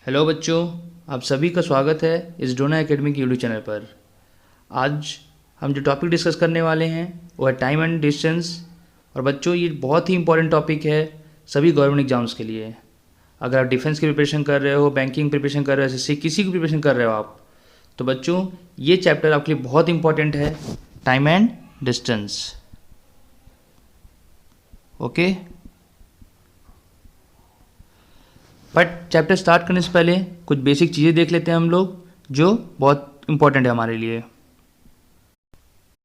Hello बच्चों, आप सभी का स्वागत है इस डोना एकेडमी की यूट्यूब चैनल पर। आज हम जो टॉपिक डिस्कस करने वाले हैं वो है टाइम एंड डिस्टेंस। और बच्चों, ये बहुत ही इंपॉर्टेंट टॉपिक है सभी गवर्नमेंट एग्जाम्स के लिए। अगर आप डिफेंस की प्रिपरेशन कर रहे हो, बैंकिंग प्रिपरेशन कर रहे हो, एसएससी किसी की प्रिपरेशन कर रहे हो आप, तो बच्चों ये चैप्टर आपके लिए बहुत इंपॉर्टेंट है, time and distance. Okay, but chapter start करने से पहले कुछ बेसिक चीज़ें देख लेते हैं हम लोग जो बहुत इंपॉर्टेंट है हमारे लिए।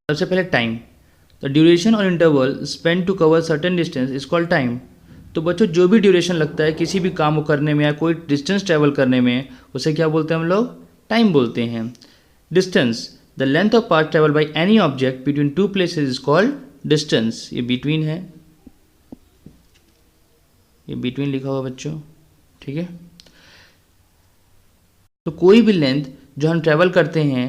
सबसे पहले टाइम। द ड्यूरेशन और interval spend to cover certain distance is called time. तो बच्चों, जो भी ड्यूरेशन लगता है किसी भी काम को करने में या कोई डिस्टेंस ट्रैवल करने में, उसे क्या बोलते हैं हम लोग? टाइम बोलते हैं। Distance, the length of path travel by any object between two places is called distance. ये बिटवीन है, ये बिटवीन लिखा हुआ बच्चों, ठीक है। तो कोई भी लेंथ जो हम ट्रैवल करते हैं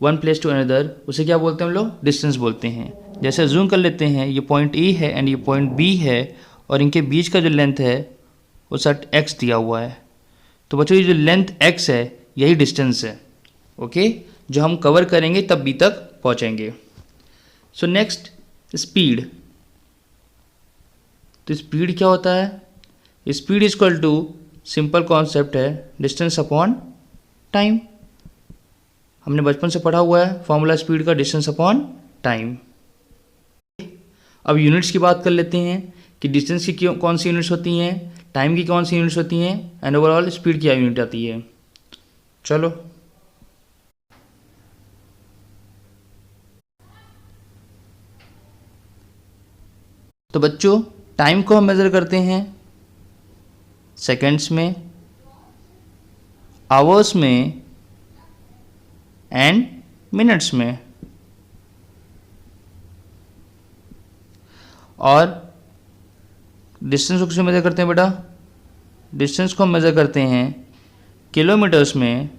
वन प्लेस टू अनदर, उसे क्या बोलते हैं हम लोग? डिस्टेंस बोलते हैं। जैसे जूम कर लेते हैं, ये पॉइंट ए है एंड ये पॉइंट बी है, और इनके बीच का जो लेंथ है वो सट एक्स दिया हुआ है। तो बच्चों, ये जो लेंथ एक्स है यही डिस्टेंस है, ओके, जो हम कवर करेंगे तब बी तक पहुंचेंगे। So next, speed. तो स्पीड क्या होता है? Speed is equal to, simple concept है, डिस्टेंस अपॉन टाइम। हमने बचपन से पढ़ा हुआ है फॉर्मूला स्पीड का, डिस्टेंस अपॉन टाइम। अब यूनिट्स की बात कर लेते हैं कि डिस्टेंस की कौन सी यूनिट्स होती हैं, टाइम की कौन सी यूनिट्स होती हैं, एंड ओवरऑल स्पीड की क्या यूनिट आती है। चलो, तो बच्चों टाइम को हम मेज़र करते हैं सेकेंड्स में, आवर्स में एंड मिनट्स में। और डिस्टेंस को किसमें मेज़र करते हैं बेटा? डिस्टेंस को हम मेज़र करते हैं किलोमीटर्स में,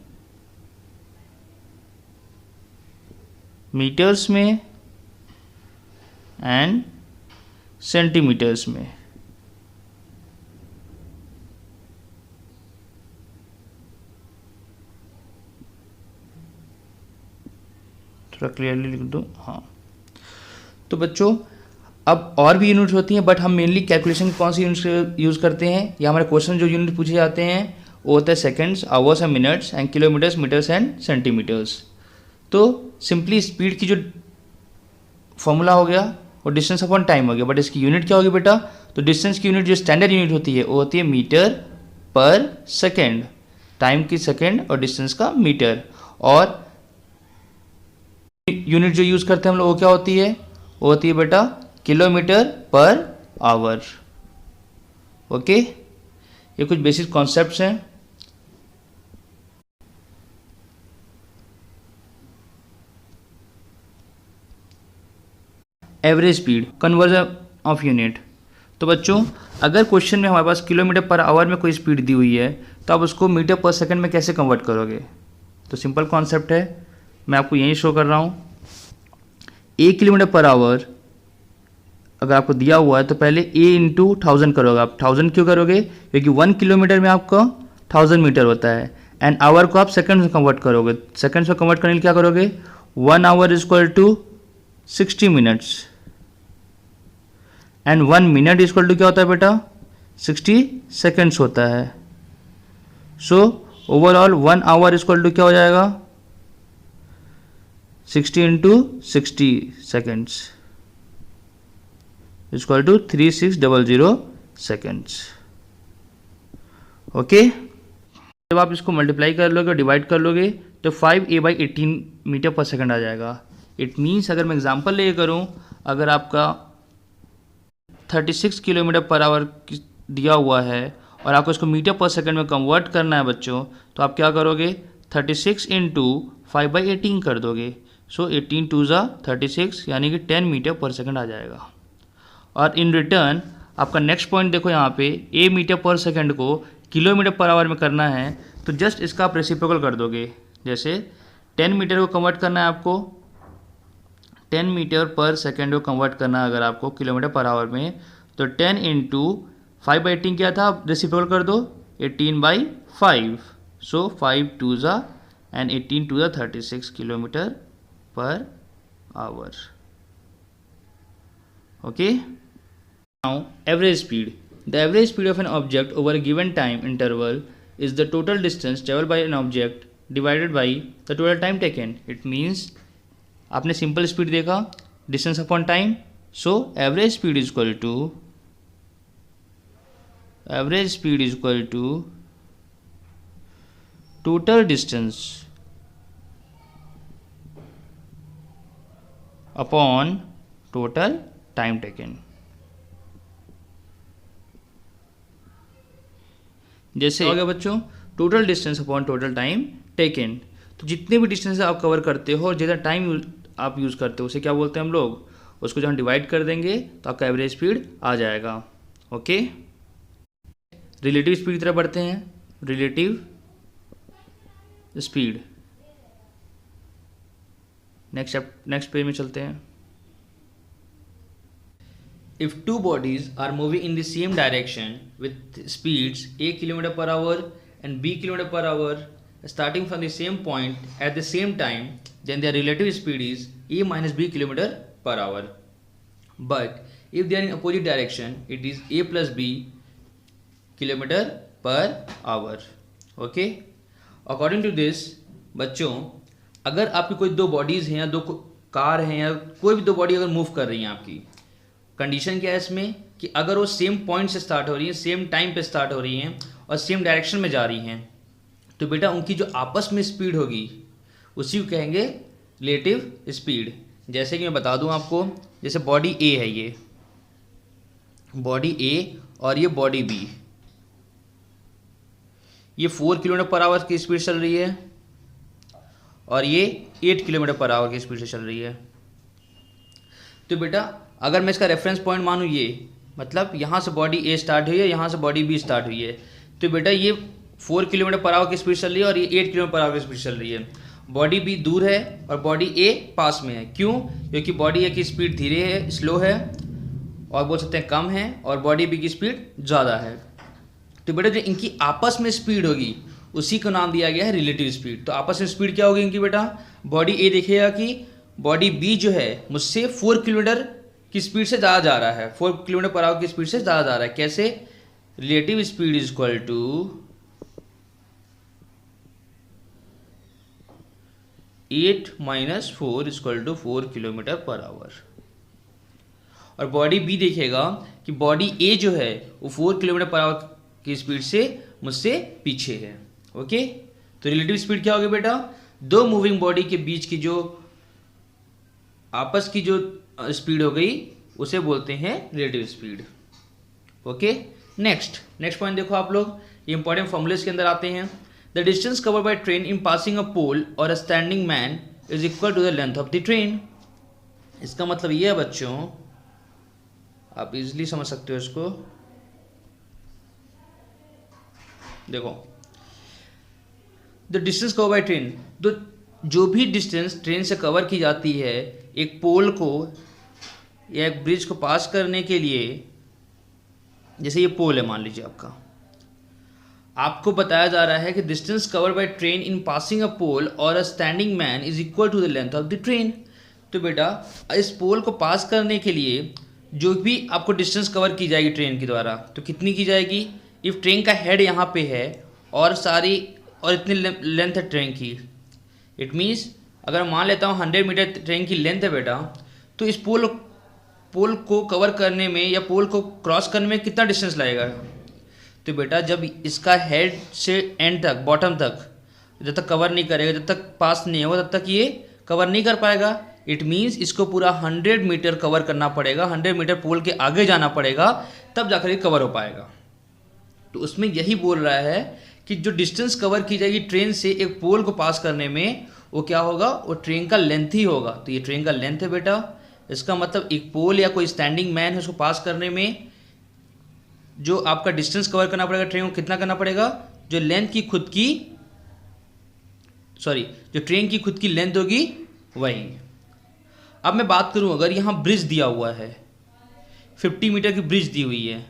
मीटर्स में एंड सेंटीमीटर्स में। थोड़ा क्लियरली लिख दो, हाँ। तो बच्चों, अब और भी यूनिट्स होती हैं, बट हम मेनली कैलकुलेशन कौन सी यूनिट्स यूज़ करते हैं, या हमारे क्वेश्चन जो यूनिट पूछे जाते हैं वो होता है seconds, hours and minutes and kilometres, metres and centimetres. तो सिंपली स्पीड की जो फॉर्मूला हो गया वो डिस्टेंस अपॉन टाइम हो गया, बट इसकी यूनिट क्या होगी बेटा? तो डिस्टेंस की यूनिट जो स्टैंडर्ड यूनिट होती है वो होती है मीटर पर सेकेंड, टाइम की सेकेंड और डिस्टेंस का मीटर। और यूनिट जो यूज़ करते हैं हम लोग वो क्या होती है? वो होती है बेटा किलोमीटर पर आवर। ओके, ये कुछ बेसिक कॉन्सेप्ट्स हैं। Average speed, conversion of unit. तो बच्चों, अगर क्वेश्चन में हमारे पास किलोमीटर पर आवर में कोई स्पीड दी हुई है तो आप उसको मीटर पर सेकंड में कैसे कन्वर्ट करोगे? तो सिंपल कॉन्सेप्ट है, मैं आपको यहीं शो कर रहा हूँ। 1 किलोमीटर पर आवर अगर आपको दिया हुआ है तो पहले a इंटू 1000 करोगे आप। 1000 क्यों करोगे? क्योंकि 1 किलोमीटर में आपका 1000 मीटर होता है, एंड आवर को आप सेकंड में कन्वर्ट करोगे। सेकंड में कन्वर्ट करने के लिए क्या करोगे? 1 hour is equal to 60 minutes, and 1 minute is equal to क्या होता है बेटा? 60 सेकेंड्स होता है। So overall 1 hour is equal to क्या हो जाएगा? 60 into 60 seconds is equal to 3600 seconds. Okay, जब आप इसको मल्टीप्लाई कर लोगे और डिवाइड कर लोगे तो 5a/18 मीटर पर सेकंड आ जाएगा। इट मीन्स, अगर मैं एग्जांपल ले करूं, अगर आपका 36 किलोमीटर पर आवर दिया हुआ है और आपको इसको मीटर पर सेकंड में कन्वर्ट करना है बच्चों, तो आप क्या करोगे? 36 इंटू 5/18 कर दोगे। सो 18 2 ज़ा 36, यानी कि 10 मीटर पर सेकंड आ जाएगा। और इन रिटर्न आपका नेक्स्ट पॉइंट देखो, यहाँ पे a मीटर पर सेकंड को किलोमीटर पर आवर में करना है, तो जस्ट इसका आप रेसिप्रोकल कर दोगे। जैसे 10 मीटर को कन्वर्ट करना है आपको, 10 मीटर पर सेकेंड को कन्वर्ट करना है अगर आपको किलोमीटर पर आवर में, तो 10 इंटू 5/18 क्या था? आप रेसिप्रोकल कर दो, 18/5, so 5 2s and 18 2 36 kilometer per hour. Okay. Now average speed. The average speed of an object over a given time interval is the total distance traveled by an object divided by the total time taken. It means आपने simple speed देखा, distance upon time, so average speed is equal to total distance upon total time taken. जैसे हो गया बच्चों, total distance upon total time taken. तो जितने भी distance आप कवर करते हो और जितना टाइम आप यूज़ करते हो उसे क्या बोलते हैं हम लोग, उसको जब हम डिवाइड कर देंगे तो आपका एवरेज स्पीड आ जाएगा. ओके. रिलेटिव स्पीड की तरफ बढ़ते हैं. रिलेटिव स्पीड नेक्स्ट पेज में चलते हैं. If two bodies are moving in the same direction with speeds a km per hour and b km per hour starting from the same point at the same time, then their relative speed is a minus b km per hour. But if they are in opposite direction, it is a plus b km per hour. Okay. According to this, बच्चों अगर आपकी कोई दो bodies हैं या दो car हैं या कोई भी दो बॉडी अगर मूव कर रही हैं, आपकी कंडीशन क्या है इसमें कि अगर वो सेम पॉइंट से स्टार्ट हो रही हैं, सेम टाइम पे स्टार्ट हो रही हैं और सेम डायरेक्शन में जा रही हैं, तो बेटा उनकी जो आपस में स्पीड होगी उसी को कहेंगे रिलेटिव स्पीड. जैसे कि मैं बता दूं आपको, जैसे बॉडी ए है, ये बॉडी ए और ये बॉडी बी, ये 4 किलोमीटर पर आवर की स्पीड चल रही है और ये 8 किलोमीटर पर आवर की स्पीड से चल रही है. तो बेटा अगर मैं इसका रेफरेंस पॉइंट मानूँ, ये मतलब यहाँ से बॉडी ए स्टार्ट हुई है, यहाँ से बॉडी बी स्टार्ट हुई है, तो बेटा ये 4 किलोमीटर पर आवर की स्पीड चल रही है और ये 8 किलोमीटर पर आवर की स्पीड चल रही है. बॉडी बी दूर है और बॉडी ए पास में है. क्यों? क्योंकि बॉडी ए की स्पीड धीरे है, स्लो है और बोल सकते हैं कम है, और बॉडी बी की स्पीड ज़्यादा है. तो बेटा जो इनकी आपस में स्पीड होगी उसी को नाम दिया गया है रिलेटिव स्पीड. तो आपस में स्पीड क्या होगी इनकी बेटा, बॉडी ए देखेगा कि बॉडी बी जो है मुझसे 4 किलोमीटर की स्पीड से ज़्यादा जा रहा है, 4 किलोमीटर पर आवर की स्पीड से ज़्यादा जा रहा है. कैसे? Relative speed is equal to 8 - 4 is equal to 4 kilometre per hour. और बॉडी बी देखेगा कि बॉडी ए जो है वो 4 किलोमीटर पर आवर की स्पीड से मुझसे पीछे है. ओके. तो रिलेटिव स्पीड क्या होगी बेटा, दो मूविंग बॉडी के बीच की जो आपस की जो स्पीड हो गई उसे बोलते हैं relative speed. Okay. Next point देखो आप लोग, ये इंपॉर्टेंट फॉर्मूलेस के अंदर आते हैं. The distance cover by train in passing a pole और a standing man is equal to the length of the train. इसका मतलब ये है बच्चों, आप इजिली समझ सकते हो इसको. देखो, the distance cover by train, तो जो भी डिस्टेंस ट्रेन से कवर की जाती है एक पोल को या एक ब्रिज को पास करने के लिए, जैसे ये पोल है मान लीजिए आपको बताया जा रहा है कि distance cover by train in passing a pole और a standing man is equal to the length of the train. तो बेटा इस पोल को पास करने के लिए जो भी आपको डिस्टेंस कवर की जाएगी ट्रेन के द्वारा, तो कितनी की जाएगी. इफ ट्रेन का हेड यहाँ पे है और इतनी लेंथ है ट्रेन की, इट मीन्स अगर मान लेता हूँ 100 मीटर ट्रेन की लेंथ है बेटा, तो इस पोल को कवर करने में या पोल को क्रॉस करने में कितना डिस्टेंस लगेगा. तो बेटा जब इसका हेड से एंड तक, बॉटम तक जब तक कवर नहीं करेगा, जब तक पास नहीं होगा तब तक ये कवर नहीं कर पाएगा. इट मीन्स इसको पूरा 100 मीटर कवर करना पड़ेगा, 100 मीटर पोल के आगे जाना पड़ेगा, तब जाकर ये कवर हो पाएगा. तो उसमें यही बोल रहा है कि जो डिस्टेंस कवर की जाएगी ट्रेन से एक पोल को पास करने में, वो क्या होगा, वो ट्रेन का लेंथ ही होगा. तो ये ट्रेन का लेंथ है बेटा. इसका मतलब एक पोल या कोई स्टैंडिंग मैन है उसको पास करने में जो आपका डिस्टेंस कवर करना पड़ेगा ट्रेन को, कितना करना पड़ेगा, जो ट्रेन की खुद की लेंथ होगी वही. अब मैं बात करूं, अगर यहाँ ब्रिज दिया हुआ है, 50 मीटर की ब्रिज दी हुई है,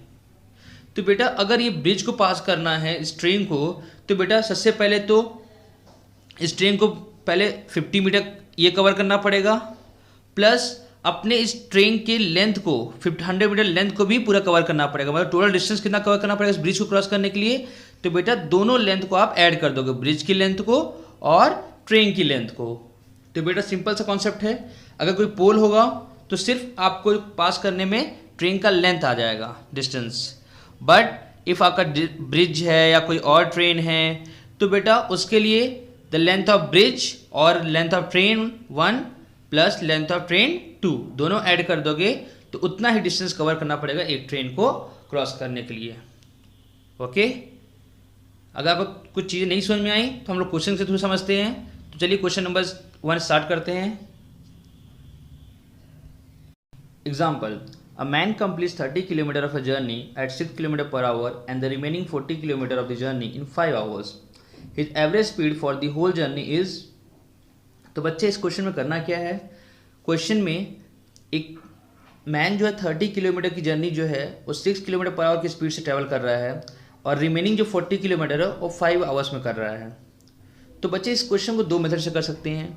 तो बेटा अगर ये ब्रिज को पास करना है इस ट्रेन को, तो बेटा सबसे पहले तो इस ट्रेन को पहले 50 मीटर ये कवर करना पड़ेगा, प्लस अपने इस ट्रेन के लेंथ को 100 मीटर लेंथ को भी पूरा कवर करना पड़ेगा। मतलब टोटल डिस्टेंस कितना कवर करना पड़ेगा इस ब्रिज को क्रॉस करने के लिए, तो बेटा दोनों लेंथ को आप ऐड कर दोगे, ब्रिज की लेंथ को और ट्रेन की लेंथ को। तो बेटा सिंपल सा कॉन्सेप्ट है, अगर कोई पोल होगा तो सिर्फ आपको पास करने में ट्रेन का लेंथ आ जाएगा, डिस्टेंस। बट इफ़ आपका ब्रिज है या कोई और ट्रेन है तो बेटा उसके लिए द लेंथ ऑफ ब्रिज और length of train 1 plus length of train 2 दोनों ऐड कर दोगे तो उतना ही डिस्टेंस कवर करना पड़ेगा एक ट्रेन को क्रॉस करने के लिए। ओके, अगर आपको कुछ चीज़ें नहीं समझ में आई तो हम लोग क्वेश्चन से थ्रू समझते हैं। तो चलिए क्वेश्चन नंबर 1 स्टार्ट करते हैं। Example, a man completes 30 km of a journey at 6 km per hour and the remaining 40 km of the journey in 5 hours. His average speed for the whole journey is। तो बच्चे इस question में करना क्या है, question में एक man जो है 30 किलोमीटर की जर्नी जो है वो 6 किलोमीटर पर आवर की स्पीड से ट्रैवल कर रहा है और रिमेनिंग जो 40 किलोमीटर है वो 5 आवर्स में कर रहा है। तो बच्चे इस क्वेश्चन को 2 मेथड से कर सकते हैं।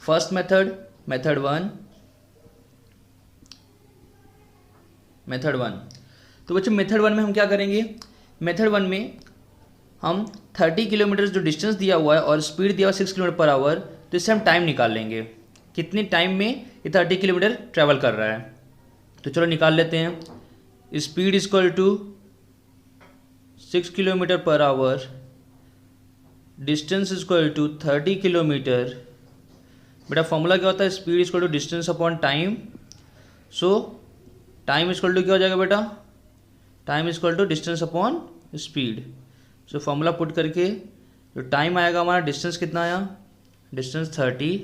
First method, method one. तो बच्चों मेथड 1 में हम क्या करेंगे, मेथड 1 में हम 30 किलोमीटर जो डिस्टेंस दिया हुआ है और स्पीड दिया हुआ 6 किलोमीटर पर आवर, तो इससे हम टाइम निकाल लेंगे कितने टाइम में ये 30 किलोमीटर ट्रैवल कर रहा है। तो चलो निकाल लेते हैं। Speed equal to 6 kilometre per hour, distance equal to 30 kilometre. बेटा फॉर्मूला क्या होता है, speed equal to distance upon time. So time equal to क्या हो जाएगा बेटा, time equal to distance upon speed. So formula put करके जो टाइम आएगा हमारा, डिस्टेंस कितना आया, डिस्टेंस 30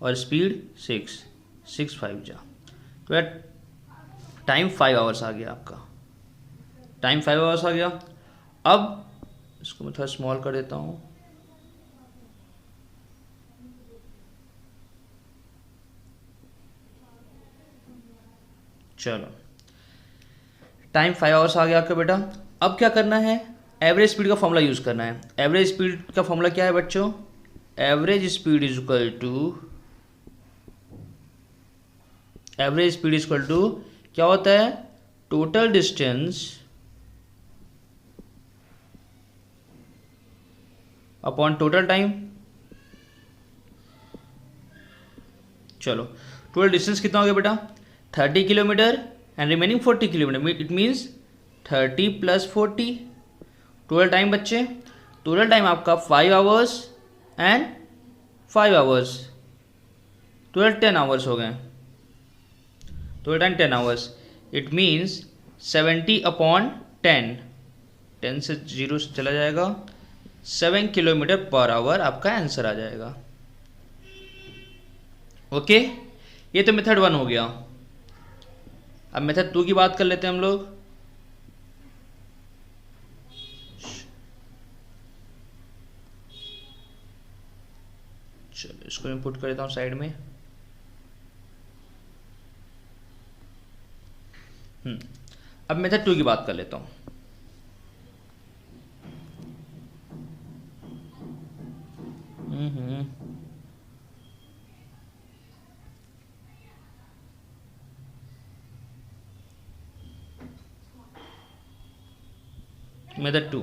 और स्पीड 6 5 जा, तो यार टाइम 5 आवर्स आ गया आपका, टाइम 5 आवर्स आ गया। अब इसको मैं थोड़ा स्मॉल कर देता हूँ। चलो टाइम 5 आवर्स आ गया आपका बेटा। अब क्या करना है, एवरेज स्पीड का फॉर्मूला यूज़ करना है। एवरेज स्पीड का फॉर्मूला क्या है बच्चों, average speed is equal to क्या होता है, total distance upon total time. चलो टोटल डिस्टेंस कितना हो गया बेटा, 30 kilometre and remaining 40 kilometre, it means 30 plus 40। Total time बच्चे, टोटल टाइम आपका 5 hours and 5 hours, total 10 hours हो गए। Total time 10 hours, it means 70 upon 10, 10 से 0 से चला जाएगा, 7 किलोमीटर पर आवर आपका आंसर आ जाएगा। ओके, ये तो मेथड 1 हो गया। अब मेथड 2 की बात कर लेते हैं हम लोग। चलो इसको मैं पुट कर देता हूँ साइड में। अब मेथड 2 की बात कर लेता हूँ। मेथड 2,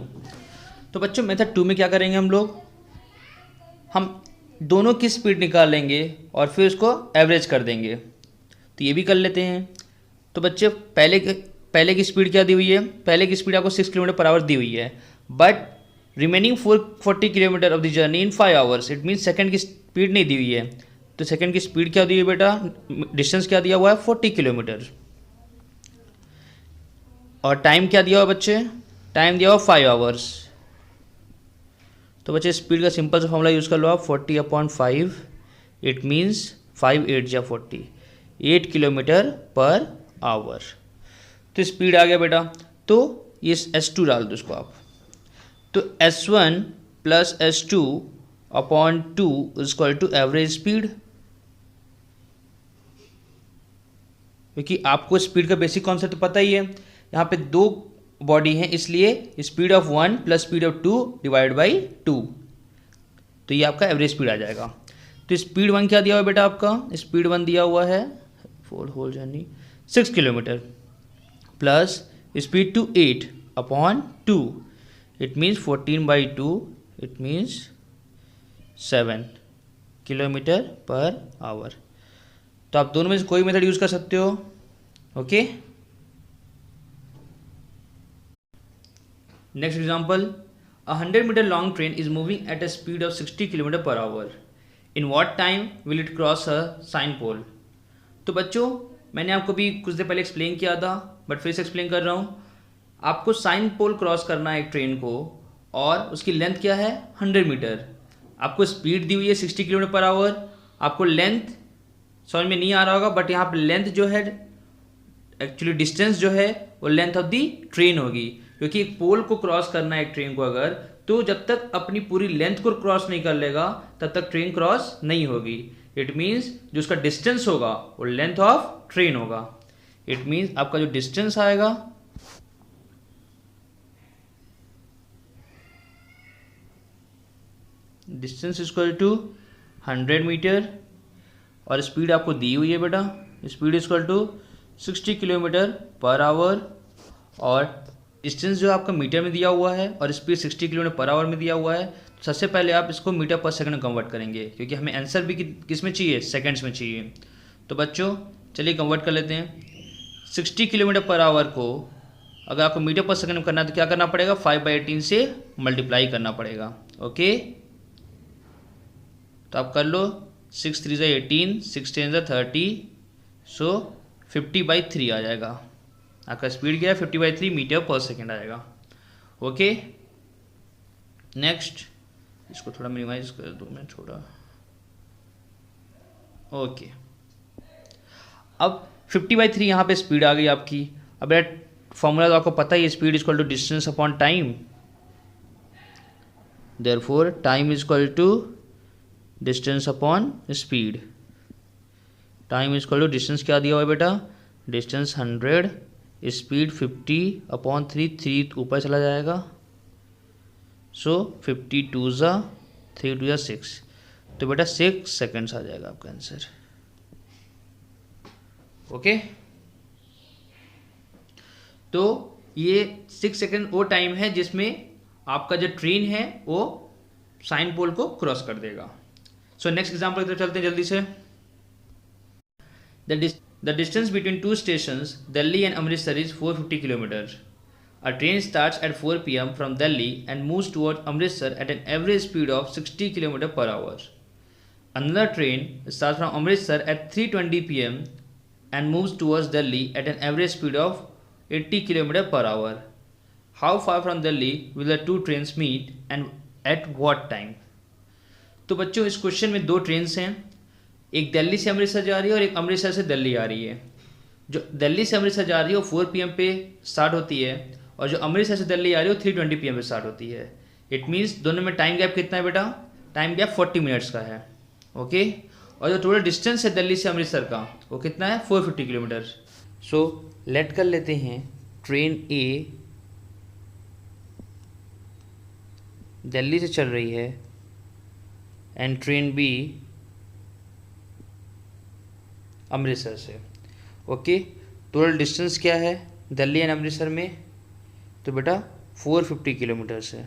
तो बच्चों मेथड 2 में क्या करेंगे हम लोग, हम दोनों की स्पीड निकाल लेंगे और फिर उसको एवरेज कर देंगे। तो ये भी कर लेते हैं। तो बच्चे पहले की स्पीड क्या दी हुई है, पहले की स्पीड आपको 6 किलोमीटर पर आवर दी हुई है, but remaining 40 kilometre of the journey in 5 hours, it means second की स्पीड नहीं दी हुई है। तो सेकंड की स्पीड क्या दी हुई है बेटा, डिस्टेंस क्या दिया हुआ है 40 किलोमीटर, और टाइम क्या दिया हुआ बच्चे, टाइम दिया हुआ 5 आवर्स। तो बच्चे स्पीड का सिंपल सा फॉर्मूला यूज़ कर लो आप, 40 अपॉन 5, इट मीन्स 5 8 जा 40, 8 किलोमीटर पर आवर। तो स्पीड आ गया बेटा। तो ये S2 डाल दो इसको आप, तो S1 plus S2 upon 2 is equal to average speed. क्योंकि आपको स्पीड का बेसिक कॉन्सेप्ट तो पता ही है, यहाँ पे 2 बॉडी हैं, इसलिए speed of 1 plus speed of 2 divide by 2, तो ये आपका एवरेज स्पीड आ जाएगा। तो स्पीड 1 क्या दिया हुआ है बेटा, आपका स्पीड 1 दिया हुआ है for whole journey 6 kilometre plus speed two 8 upon 2, it means 14/2, it means 7 kilometre per hour. तो आप दोनों में से कोई मेथड यूज़ कर सकते हो। Okay, next example, a 100-meter long train is moving at a speed of 60 kilometre per hour, in what time will it cross a sign pole. तो बच्चों मैंने आपको भी कुछ देर पहले एक्सप्लेन किया था, बट फिर से एक्सप्लेन कर रहा हूँ। आपको साइन पोल क्रॉस करना है एक ट्रेन को, और उसकी लेंथ क्या है 100 मीटर, आपको स्पीड दी हुई है 60 किलोमीटर पर आवर, आपको लेंथ समझ में नहीं आ रहा होगा, बट यहाँ पर लेंथ जो है एक्चुअली डिस्टेंस जो है वो लेंथ ऑफ दी ट्रेन होगी, क्योंकि एक पोल को क्रॉस करना है एक ट्रेन को अगर, तो जब तक अपनी पूरी लेंथ को क्रॉस नहीं कर लेगा तब तक ट्रेन क्रॉस नहीं होगी। इट मीन्स जो उसका डिस्टेंस होगा वो लेंथ ऑफ ट्रेन होगा। इट मीन्स आपका जो डिस्टेंस आएगा डिस्टेंस इक्वल टू 100 मीटर, और स्पीड आपको दी हुई है बेटा, speed equal to 60 kilometre per hour, और डिस्टेंस जो आपका मीटर में दिया हुआ है और स्पीड 60 किलोमीटर पर आवर में दिया हुआ है। तो सबसे पहले आप इसको मीटर पर सेकंड में कन्वर्ट करेंगे, क्योंकि हमें आंसर भी किस में चाहिए, सेकंड्स में चाहिए। तो बच्चों चलिए कन्वर्ट कर लेते हैं। 60 किलोमीटर पर आवर को अगर आपको मीटर पर सेकंड में करना है तो क्या करना पड़ेगा, 5/18 से मल्टीप्लाई करना पड़ेगा। ओके, तो आप कर लो, 6 3 18, 6 10 30, सो 50/3 आ जाएगा। आपका स्पीड क्या है 50/3 मीटर पर सेकेंड आएगा। ओके, नेक्स्ट इसको थोड़ा मिनिमाइज कर दूँ मैं थोड़ा। ओके, अब 50/3 यहाँ पे स्पीड आ गई आपकी। अब फॉर्मूला तो आपको पता ही है, speed equal to distance upon time, therefore time equal to distance upon speed. Time equal to distance क्या दिया हुआ है बेटा, डिस्टेंस 100, स्पीड 50/3, 3 ऊपर चला जाएगा, सो 52 ज़ा 3 2 6, तो बेटा 6 सेकेंड्स आ जाएगा आपका आंसर। ओके, तो ये 6 सेकेंड वो टाइम है जिसमें आपका जो ट्रेन है वो साइन पोल को क्रॉस कर देगा। सो नेक्स्ट एग्जाम्पल की तरफ चलते हैं जल्दी से। The distance between two stations, Delhi and Amritsar, is 450 kilometers. A train starts at 4 p.m. from Delhi and moves towards Amritsar at an average speed of 60 km per hour. Another train starts from Amritsar at 3:20 p.m. and moves towards Delhi at an average speed of 80 km per hour. How far from Delhi will the two trains meet and at what time? तो बच्चों इस question में दो trains हैं, एक दिल्ली से अमृतसर जा रही है और एक अमृतसर से दिल्ली आ रही है। जो दिल्ली से अमृतसर जा रही है वो 4 PM पे स्टार्ट होती है, और जो अमृतसर से दिल्ली आ रही है वो 3:20 PM पे स्टार्ट होती है। इट मीन्स दोनों में टाइम गैप कितना है बेटा, टाइम गैप 40 मिनट्स का है। ओके, और जो टोटल डिस्टेंस है दिल्ली से अमृतसर का वो कितना है 450 किलोमीटर। सो लेट कर लेते हैं ट्रेन ए दिल्ली से चल रही है एंड ट्रेन बी अमृतसर से। ओके, टोटल डिस्टेंस क्या है दिल्ली एंड अमृतसर में, तो बेटा 450 किलोमीटर्स है।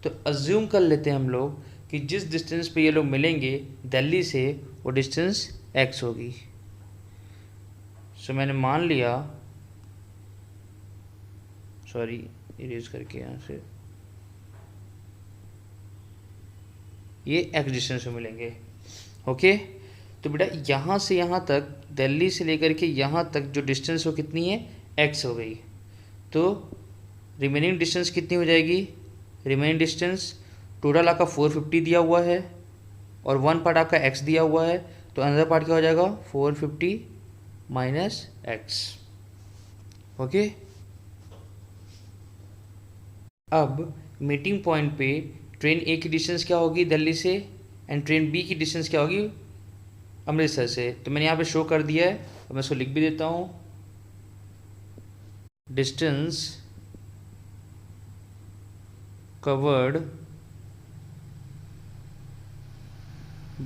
तो अज्यूम कर लेते हैं हम लोग कि जिस डिस्टेंस पे ये लोग मिलेंगे दिल्ली से वो डिस्टेंस x होगी। सो मैंने मान लिया, सॉरी इरेज करके यहाँ से, ये x डिस्टेंस पे मिलेंगे। ओके, तो बेटा यहाँ से यहाँ तक दिल्ली से लेकर के यहाँ तक जो डिस्टेंस वो कितनी है x हो गई। तो रिमेनिंग डिस्टेंस कितनी हो जाएगी, रिमेनिंग डिस्टेंस टोटल आपका 450 दिया हुआ है और 1 पार्ट आपका x दिया हुआ है, तो अनदर पार्ट क्या हो जाएगा 450 माइनस x। ओके, अब मीटिंग पॉइंट पे ट्रेन ए की डिस्टेंस क्या होगी दिल्ली से एंड ट्रेन बी की डिस्टेंस क्या होगी अमृतसर से। तो मैंने यहाँ पे शो कर दिया है, अब मैं इसको लिख भी देता हूँ। Distance covered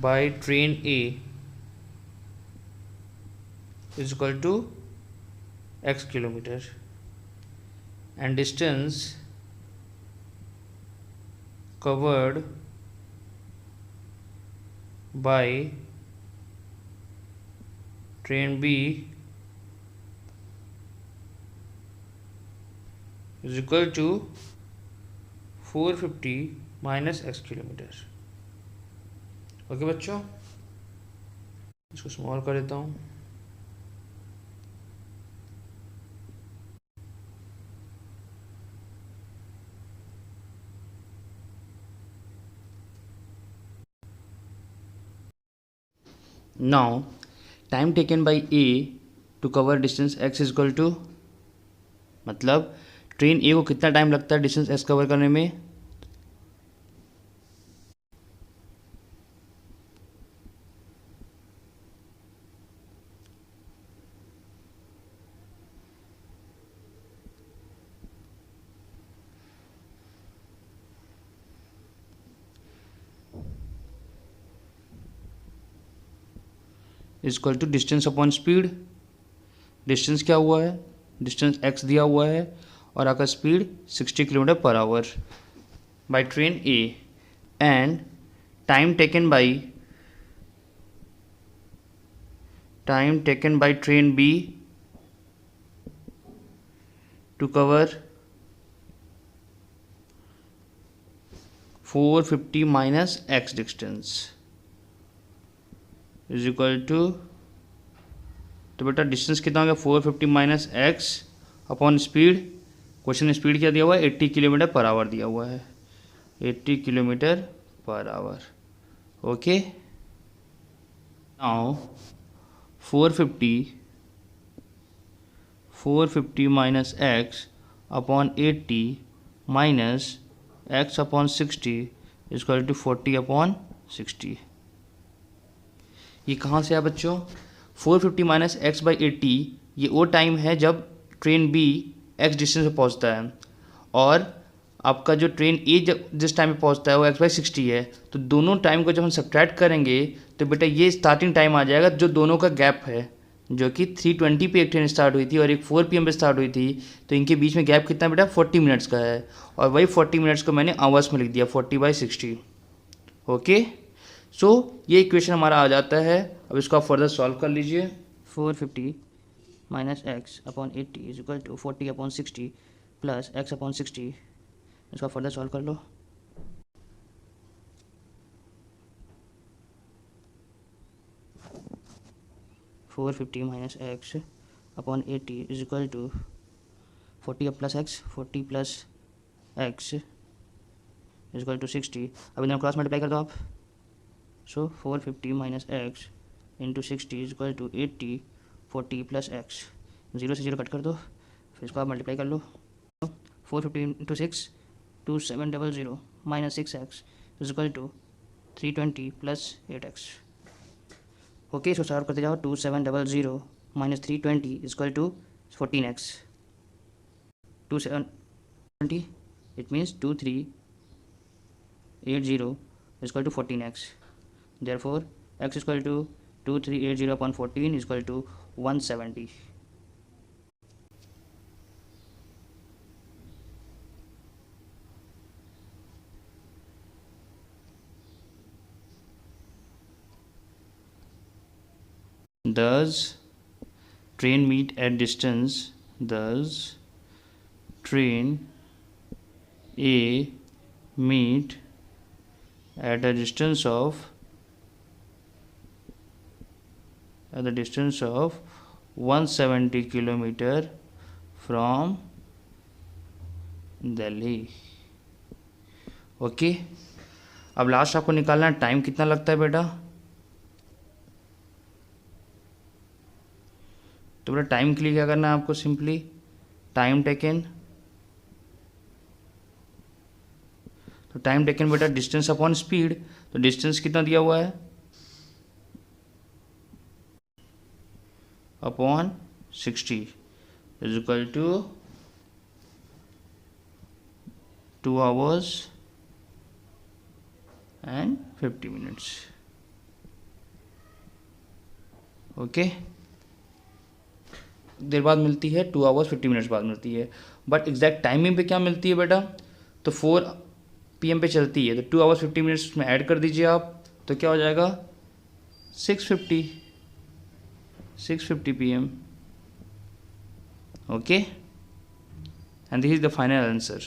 by train A is equal to x kilometre and distance covered by train B is equal to 450 minus x kilometre. Okay बच्चों, इसको स्मॉल कर देता हूँ। Now time taken by A to cover distance x is equal to, मतलब train ए को कितना time लगता है डिस्टेंस x कवर करने में, is equal to distance upon speed. Distance क्या हुआ है, डिस्टेंस x दिया हुआ है और आपका speed 60 kilometre per hour by train A and time taken by train B to cover 450 minus x distance is equal to, तो बेटा डिस्टेंस कितना हो गया 450 minus x upon speed. Question speed क्या दिया हुआ है 80 किलोमीटर पर आवर दिया हुआ है, 80 kilometre per hour. Okay, now 450 minus x upon 80 minus x upon 60 is equal to 40 upon 60। ये कहाँ से है बच्चों, 450 माइनस एक्स बाई 80 ये वो टाइम है जब ट्रेन बी एक्स डिस्टेंस पे पहुंचता है और आपका जो ट्रेन ए जब जिस टाइम पे पहुंचता है वो एक्स बाई 60 है। तो दोनों टाइम को जब हम सब्ट्रैक्ट करेंगे तो बेटा ये स्टार्टिंग टाइम आ जाएगा जो दोनों का गैप है, जो कि 3:20 पे एक ट्रेन स्टार्ट हुई थी और एक 4 PM पे स्टार्ट हुई थी। तो इनके बीच में गैप कितना बेटा 40 मिनट्स का है और वही 40 मिनट्स को मैंने आवर्स में लिख दिया 40/60। ओके, सो ये इक्वेशन हमारा आ जाता है। अब इसको आप फर्दर सॉल्व कर लीजिए। 450 minus x upon 80 is equal to 40 upon 60 plus X upon 60। इसको फर्दर सॉल्व कर लो। Four fifty minus x upon 80 is equal to 40 plus X 40 plus X is equal to 60। अब इन्हें क्रॉस मल्टीप्लाई कर दो आप। So 450 minus X into 60 is equal to 80 40 plus X, 0 से 0 cut कर दो, फिर इसको आप मल्टीप्लाई कर लो। 450 into 6 2700 minus 6x is equal to 320 plus 8x। Okay, इसको सॉल्व करते जाओ। 2700 minus 320 is equal to 14x। 2720 it means 2380 is equal to 14x. Therefore, x is equal to 2380 upon 14 is equal to 170. Thus, train meet at distance. Thus, train A meet at a distance of 170 kilometer from Delhi. Okay, अब last आपको निकालना है time कितना लगता है बेटा। तो बेटा टाइम के लिए क्या करना है आपको, सिंपली टाइम टेकन। तो टाइम टेकन बेटा डिस्टेंस अपॉन स्पीड। तो डिस्टेंस कितना दिया हुआ है upon 60 is equal to 2 hours and 50 minutes. Okay, देर बाद मिलती है 2 hours 50 minutes बाद मिलती है, बट एग्जैक्ट टाइमिंग पे क्या मिलती है बेटा, तो 4 PM पे चलती है, तो 2 hours 50 minutes में ऐड कर दीजिए आप, तो क्या हो जाएगा 6:50 PM. Okay, and this is the final answer.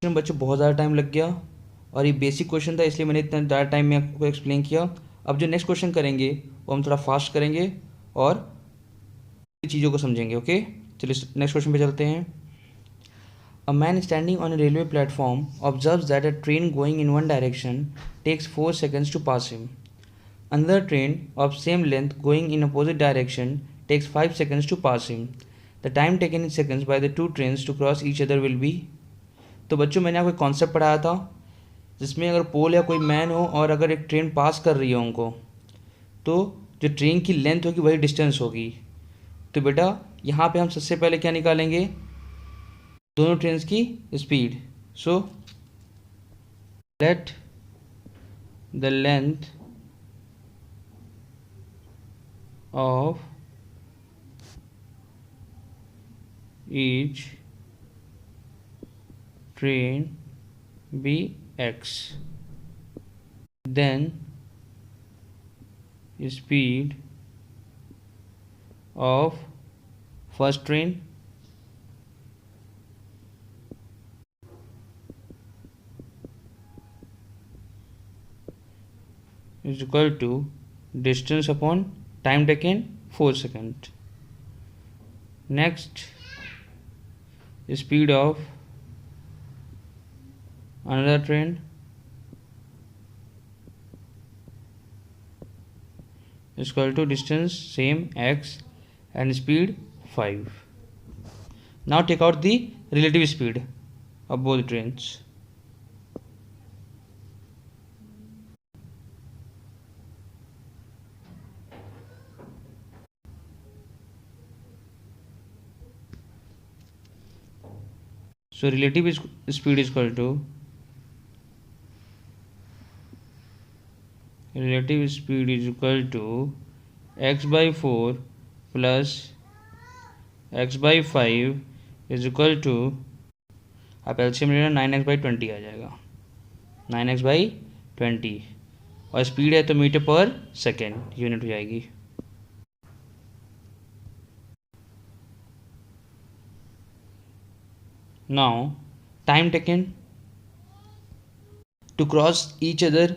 बच्चों बहुत ज़्यादा टाइम लग गया और ये बेसिक क्वेश्चन था, इसलिए मैंने इतना ज़्यादा टाइम में आपको एक्सप्लेन किया. अब जो नेक्स्ट क्वेश्चन करेंगे वो हम थोड़ा फास्ट करेंगे और चीज़ों को समझेंगे. ओके, चलिए नेक्स्ट क्वेश्चन पे चलते हैं. A man standing on a railway platform observes that a train going in one direction takes 4 seconds to pass him. Another train of same length going in opposite direction takes 5 seconds to pass him. The time taken in seconds by the two trains to cross each other will be. तो बच्चों मैंने आपको concept पढ़ाया था जिसमें अगर पोल या कोई मैन हो और अगर एक ट्रेन पास कर रही है उनको, तो जो ट्रेन की लेंथ होगी वही डिस्टेंस होगी. तो बेटा यहाँ पे हम सबसे पहले क्या निकालेंगे, दोनों ट्रेन्स की speed. So let the length of each train be x, then speed of first train is equal to distance upon time taken 4 seconds. Next, speed of another train is equal to distance same x and speed 5. Now take out the relative speed of both trains. So relative speed is equal to x by 4 plus x by 5 is equal to, आप LCM लेना 9x by 20 आ जाएगा, 9x by 20, और speed है तो metre पर second unit हो जाएगी. Now time taken to cross each other,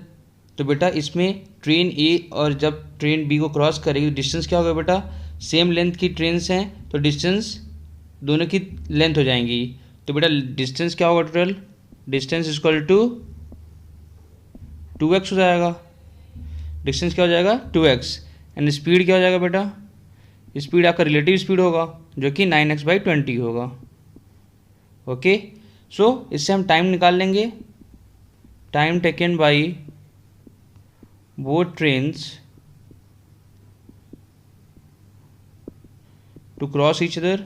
तो बेटा इसमें ट्रेन ए और जब ट्रेन बी को क्रॉस करेगी डिस्टेंस क्या होगा बेटा, सेम लेंथ की ट्रेन्स हैं तो डिस्टेंस दोनों की लेंथ हो जाएंगी. तो बेटा डिस्टेंस क्या होगा, total distance equal to 2x हो जाएगा. डिस्टेंस क्या हो जाएगा 2x, एंड स्पीड क्या हो जाएगा बेटा, स्पीड आपका रिलेटिव स्पीड होगा जो कि 9x by 20 होगा. ओके, सो इससे हम टाइम निकाल लेंगे. Time taken by both trains to cross each other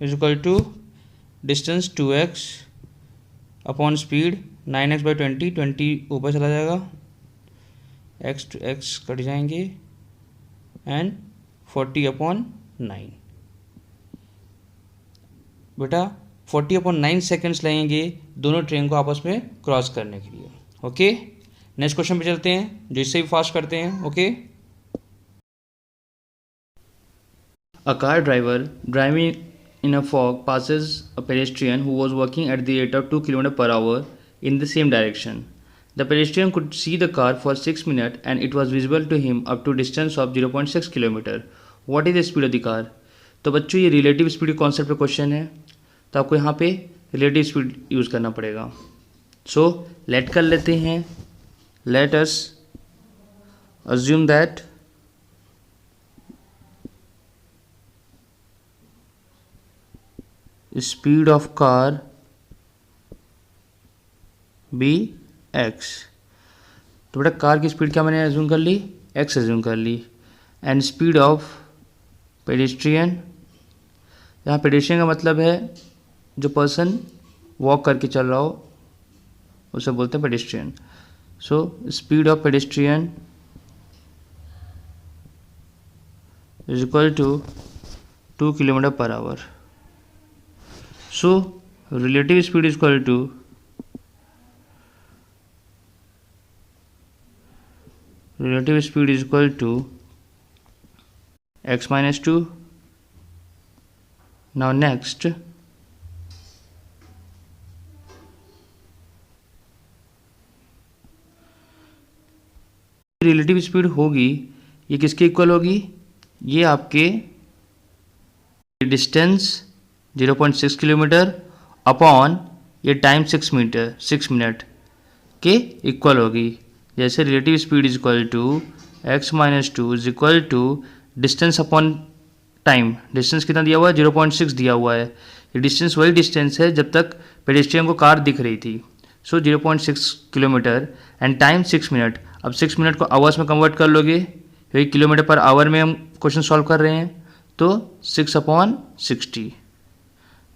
is equal to distance 2x upon speed 9x by 20, 20 ऊपर चला जाएगा, x to x कट जाएंगे, and 40 upon 9. बेटा 40/9 सेकेंड्स लगेंगे दोनों ट्रेन को आपस में क्रॉस करने के लिए. ओके, नेक्स्ट क्वेश्चन पे चलते हैं जो इससे भी फास्ट करते हैं. Okay, a car driver driving in a fog passes a pedestrian who was walking at the rate of 2 km/h in the same direction. The pedestrian could see the car for 6 minutes and it was visible to him up to distance of 0.6 km. What is the speed of the car? तो बच्चों ये relative speed concept पे question है, तो आपको यहाँ पे relative speed use करना पड़ेगा. सो लेट कर लेते हैं, let us assume that speed of car be x. तो बेटा कार की स्पीड क्या मैंने अज्यूम कर ली, एक्स अज्यूम कर ली, एंड स्पीड ऑफ पेडेस्ट्रियन यहाँ पेडेस्ट्रियन का मतलब है जो पर्सन वॉक करके चल रहा हो उसे बोलते हैं pedestrian. So speed of pedestrian is equal to 2 kilometre per hour. So relative speed is equal to x minus 2। now next relative speed होगी ये किसके इक्वल होगी, ये आपके डिस्टेंस 0.6 किलोमीटर अपॉन ये टाइम 6 मिनट के इक्वल होगी। जैसे relative speed is equal to x minus 2 is equal to distance upon time. Distance कितना दिया हुआ है, 0.6 दिया हुआ है। ये डिस्टेंस वही डिस्टेंस है जब तक पेडेस्ट्रियन को कार दिख रही थी। सो 0.6 किलोमीटर एंड टाइम 6 मिनट। अब 6 मिनट को आवर्स में कन्वर्ट कर लोगे, क्योंकि किलोमीटर पर आवर में हम क्वेश्चन सॉल्व कर रहे हैं, तो 6/60।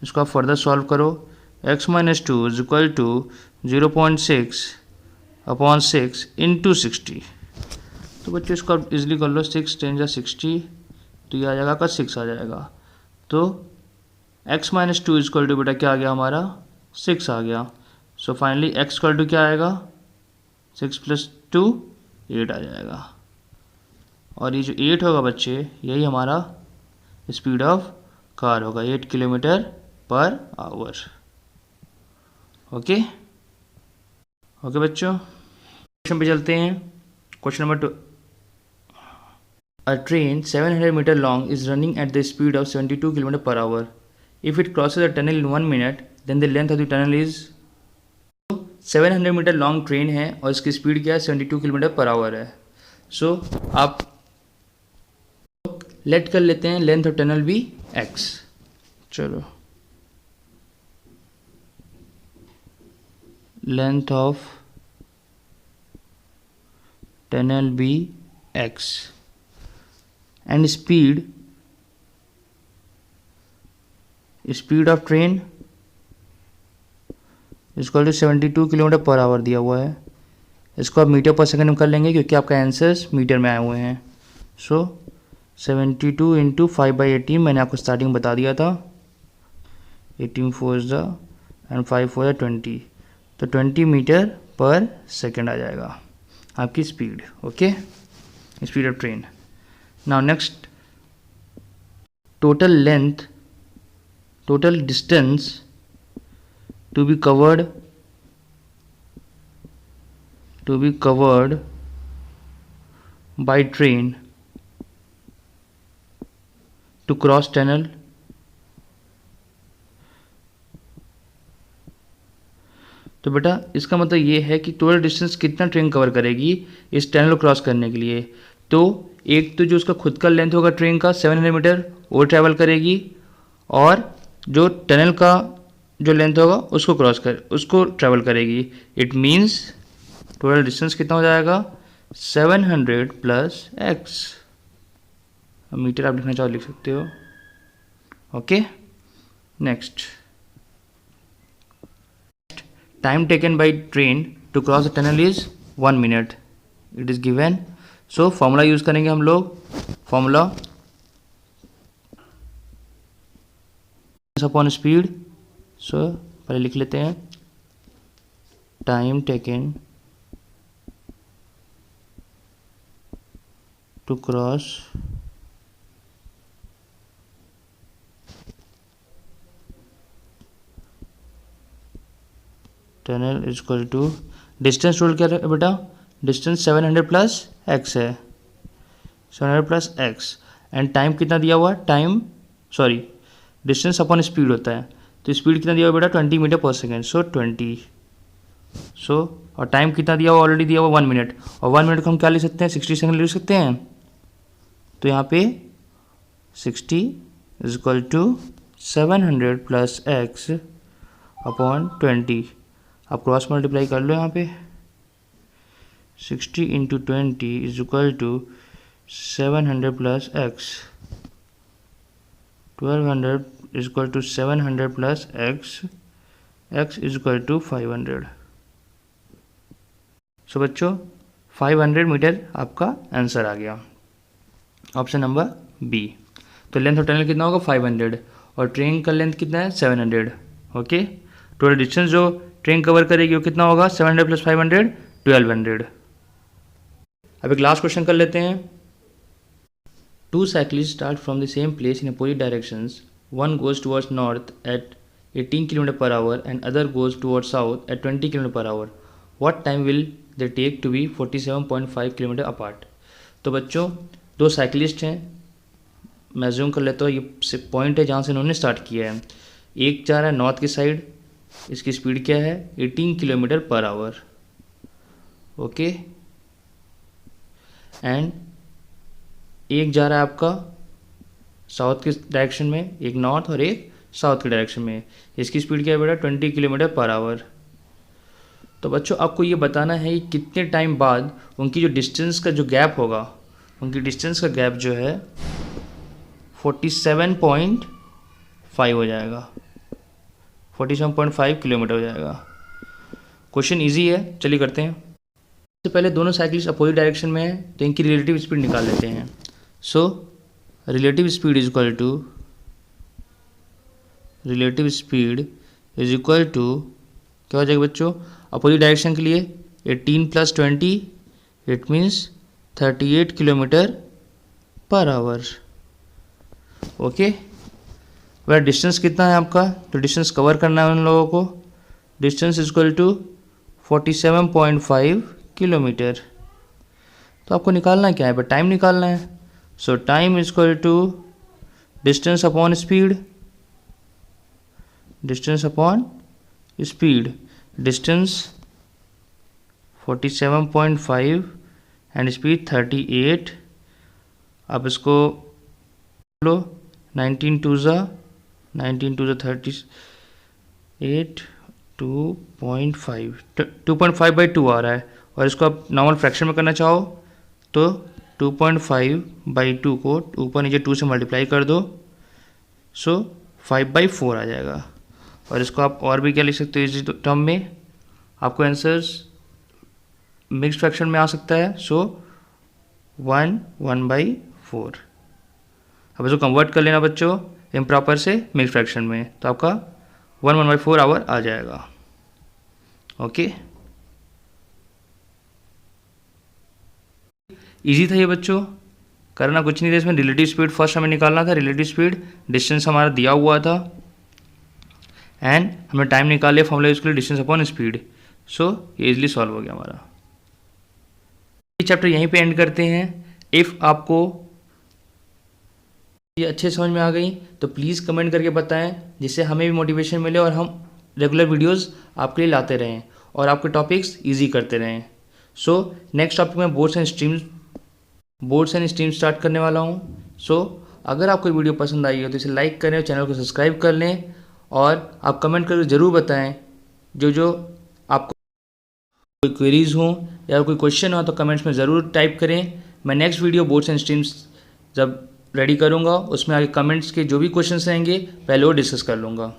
इसको आप फर्दर सॉल्व करो। x minus 2 is equal to 0.6/6 into 60। तो बच्चों इसको आप इजिली कर लो, 6 10 जा 60, तो ये आ जाएगा का 6 आ जाएगा। तो x minus 2 is equal to बेटा क्या आ गया हमारा 6 आ गया। So finally x equal to क्या आएगा 6 + 2 8 आ जाएगा। और ये जो 8 होगा बच्चे यही हमारा स्पीड ऑफ कार होगा, 8 किलोमीटर पर आवर। ओके बच्चों, क्वेश्चन पे चलते हैं। Question number 2। A train 700 meter long is running at the speed of 72 kilometer per hour. If it crosses a tunnel in 1 minute then the length of the tunnel is. 700 meter long train है और इसकी speed क्या है 72 kilometer per our है। सो आप late कर लेते हैं लेंथ ऑफ टनल भी x। चलो लेंथ ऑफ टनल भी x and speed of train इसको 72 किलोमीटर पर आवर दिया हुआ है। इसको आप मीटर पर सेकंड में कर लेंगे क्योंकि आपका आंसर्स मीटर में आए हुए हैं। सो 72 इंटू 5/18 मैंने आपको स्टार्टिंग बता दिया था। 18 4 एंड 5 4 20, तो 20 मीटर पर सेकंड आ जाएगा आपकी speed. Okay, speed of train. Now next, total distance to be covered by train to cross tunnel। तो बेटा इसका मतलब ये है कि टोटल डिस्टेंस कितना ट्रेन कवर करेगी इस टनल को क्रॉस करने के लिए। तो एक तो जो उसका खुद का लेंथ होगा ट्रेन का 700 मीटर वो ट्रैवल करेगी, और जो टनल का जो लेंथ होगा उसको ट्रैवल करेगी। इट मीन्स टोटल डिस्टेंस कितना हो जाएगा 700 + x। मीटर आप लिखना चाहो लिख सकते हो। Okay, next, time taken by train to cross the tunnel is 1 minute. It is given. So formula use करेंगे हम लोग। Formula upon speed. सो पहले लिख लेते हैं time taken to cross tunnel is equal to distance total क्या है बेटा, डिस्टेंस 700 + x है, 700 + x एंड टाइम कितना दिया हुआ, डिस्टेंस अपॉन स्पीड होता है, तो स्पीड कितना दिया हुआ बेटा 20 मीटर पर सेकेंड। सो 20। सो और टाइम कितना दिया हुआ, ऑलरेडी दिया हुआ 1 मिनट, और 1 मिनट को हम क्या ले सकते हैं 60 सेकेंड ले सकते हैं। तो यहाँ पे 60 is equal to 700 + x upon 20। आप क्रॉस मल्टीप्लाई कर लो यहाँ पे। 60 × 20 is equal to 700 + x, 1200 is equal to 700 plus x, x is equal to 500। So बच्चों 500 मीटर आपका आंसर आ गया, ऑप्शन नंबर बी। तो लेंथ ऑफ टनल कितना होगा 500 और ट्रेन का लेंथ कितना है 700। ओके, टोटल डिस्टेंस जो ट्रेन कवर करेगी वो कितना होगा 700 प्लस 500 1200। अब एक लास्ट क्वेश्चन कर लेते हैं। Two cyclists start from the same place in opposite directions, one goes towards north at 18 kilometer per hour and other goes towards south at 20 kilometer per hour, what time will they take to be 47.5 kilometer apart. तो बच्चों दो cyclist हैं, मैं zoom कर लेता हूँ, ये point है जहाँ से इन्होंने स्टार्ट किया है। एक जा रहा है नॉर्थ की साइड, इसकी स्पीड क्या है 18 kilometer per hour. Okay, and एक जा रहा है आपका साउथ के डायरेक्शन में, एक नॉर्थ और एक साउथ के डायरेक्शन में, इसकी स्पीड क्या है बेटा 20 किलोमीटर पर आवर। तो बच्चों आपको ये बताना है कि कितने टाइम बाद उनकी जो डिस्टेंस का जो गैप होगा, उनकी डिस्टेंस का गैप जो है 47.5 हो जाएगा, 47.5 किलोमीटर हो जाएगा। क्वेश्चन इजी है, चलिए करते हैं। सबसे पहले दोनों साइकिलिस्ट अपोजिट डायरेक्शन में है तो इनकी रिलेटिव स्पीड निकाल लेते हैं। So relative speed is equal to क्या हो जाएगा बच्चों, अपोजिट डायरेक्शन के लिए 18 plus 20 it means 38 kilometer per hour. Okay, वह डिस्टेंस कितना है आपका, तो डिस्टेंस कवर करना है उन लोगों को, distance is equal to 47.5 kilometer. तो आपको निकालना क्या है, टाइम निकालना है। So time is equal to distance upon speed, distance upon speed, distance 47.5 and speed 38। अब इसको लो 19 टू ज़ा 38, 2.5 बाई 2 आ रहा है, और इसको आप नॉर्मल फ्रैक्शन में करना चाहो तो 2.5 बाई 2 को ऊपर नीचे 2 से मल्टीप्लाई कर दो, सो 5/4 आ जाएगा। और इसको आप और भी क्या लिख सकते हो इस टर्म में, आपको आंसर्स मिक्स फ्रैक्शन में आ सकता है, सो 1/4। अब इसको कन्वर्ट कर लेना बच्चों इम्प्रॉपर से मिक्स फ्रैक्शन में, तो आपका 1/4 आवर आ जाएगा। ओके, इजी था ये बच्चों, करना कुछ नहीं था इसमें। रिलेटिव स्पीड फर्स्ट हमें निकालना था, रिलेटिव स्पीड, डिस्टेंस हमारा दिया हुआ था एंड हमने टाइम निकाल लिया फॉर्मूला यूज के लिए, डिस्टेंस अपॉन स्पीड। सो ये इजीली सॉल्व हो गया हमारा। ये चैप्टर यहीं पे एंड करते हैं। इफ़ आपको ये अच्छे समझ में आ गई तो प्लीज़ कमेंट करके बताएं, जिससे हमें भी मोटिवेशन मिले और हम रेगुलर वीडियोस आपके लिए लाते रहें और आपके टॉपिक्स इजी करते रहें। सो नेक्स्ट टॉपिक में बोर्ड्स एंड स्ट्रीम्स स्टार्ट करने वाला हूँ। सो अगर आपको वीडियो पसंद आई हो तो इसे लाइक करें, चैनल को सब्सक्राइब कर लें और आप कमेंट करके ज़रूर बताएं जो आपको कोई क्वेरीज हो या कोई क्वेश्चन हो तो कमेंट्स में ज़रूर टाइप करें। मैं next video boards and streams जब रेडी करूँगा उसमें आगे कमेंट्स के जो भी क्वेश्चंस रहेंगे पहले वो डिस्कस कर लूँगा।